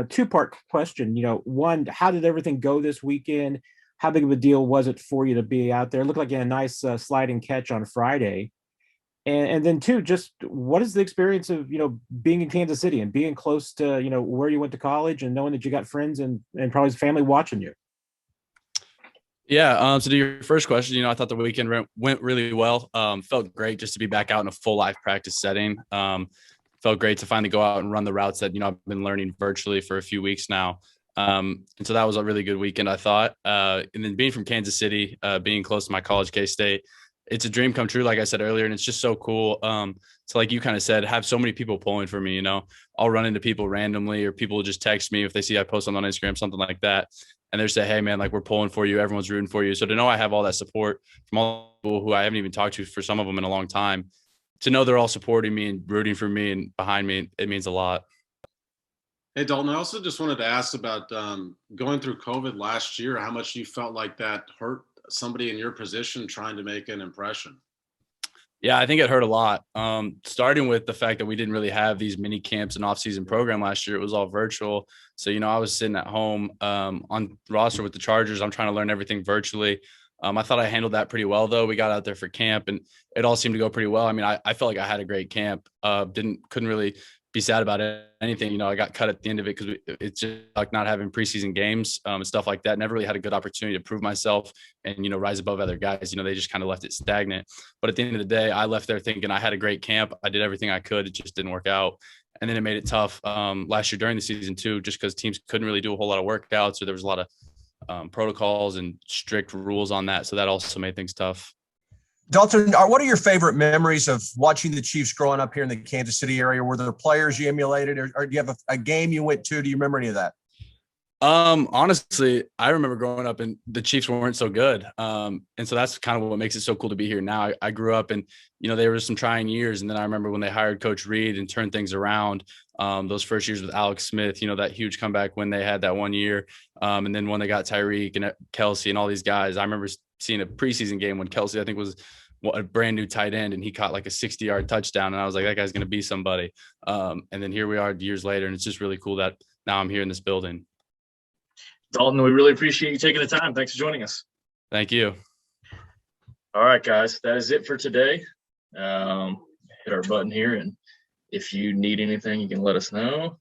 Two-part question. One, how did everything go this weekend? How big of a deal was it for you to be out there? It looked like you had a nice sliding catch on Friday. And then two, just what is the experience of, being in Kansas City and being close to, where you went to college and knowing that you got friends and probably family watching you? Yeah. So to your first question, I thought the weekend went really well. Felt great just to be back out in a full live practice setting. Felt great to finally go out and run the routes that, I've been learning virtually for a few weeks now. And so that was a really good weekend, I thought. And then being from Kansas City, being close to my college, K-State, it's a dream come true, like I said earlier, and it's just so cool. So like you kind of said, have so many people pulling for me. I'll run into people randomly, or people will just text me if they see I post something on Instagram, something like that, and they say, "Hey, man, like we're pulling for you. Everyone's rooting for you." So to know I have all that support from all people who I haven't even talked to for some of them in a long time, to know they're all supporting me and rooting for me and behind me, it means a lot. Hey, Dalton, I also just wanted to ask about going through COVID last year, how much you felt like that hurt somebody in your position trying to make an impression. Yeah, I think it hurt a lot. Starting with the fact that we didn't really have these mini camps and off-season program last year. It was all virtual. So, I was sitting at home on roster with the Chargers. I'm trying to learn everything virtually. I thought I handled that pretty well, though. We got out there for camp, and it all seemed to go pretty well. I mean, I felt like I had a great camp. Couldn't really be sad about anything. I got cut at the end of it because it's just like not having preseason games and stuff like that. Never really had a good opportunity to prove myself and, rise above other guys. They just kind of left it stagnant. But at the end of the day, I left there thinking I had a great camp. I did everything I could. It just didn't work out. And then it made it tough last year during the season too, just because teams couldn't really do a whole lot of workouts, or there was a lot of protocols and strict rules on that. So that also made things tough. Dalton, what are your favorite memories of watching the Chiefs growing up here in the Kansas City area? Were there players you emulated, or do you have a game you went to? Do you remember any of that? Honestly, I remember growing up and the Chiefs weren't so good. And so that's kind of what makes it so cool to be here now. I grew up and, there were some trying years. And then I remember when they hired Coach Reed and turned things around, those first years with Alex Smith, that huge comeback when they had that one year. And then when they got Tyreek and Kelsey and all these guys, I remember seeing a preseason game when Kelsey, I think, was a brand new tight end, and he caught like a 60-yard touchdown. And I was like, that guy's going to be somebody. And then here we are years later. And it's just really cool that now I'm here in this building. Dalton, we really appreciate you taking the time. Thanks for joining us. Thank you. All right, guys, that is it for today. Hit our button here, and if you need anything, you can let us know.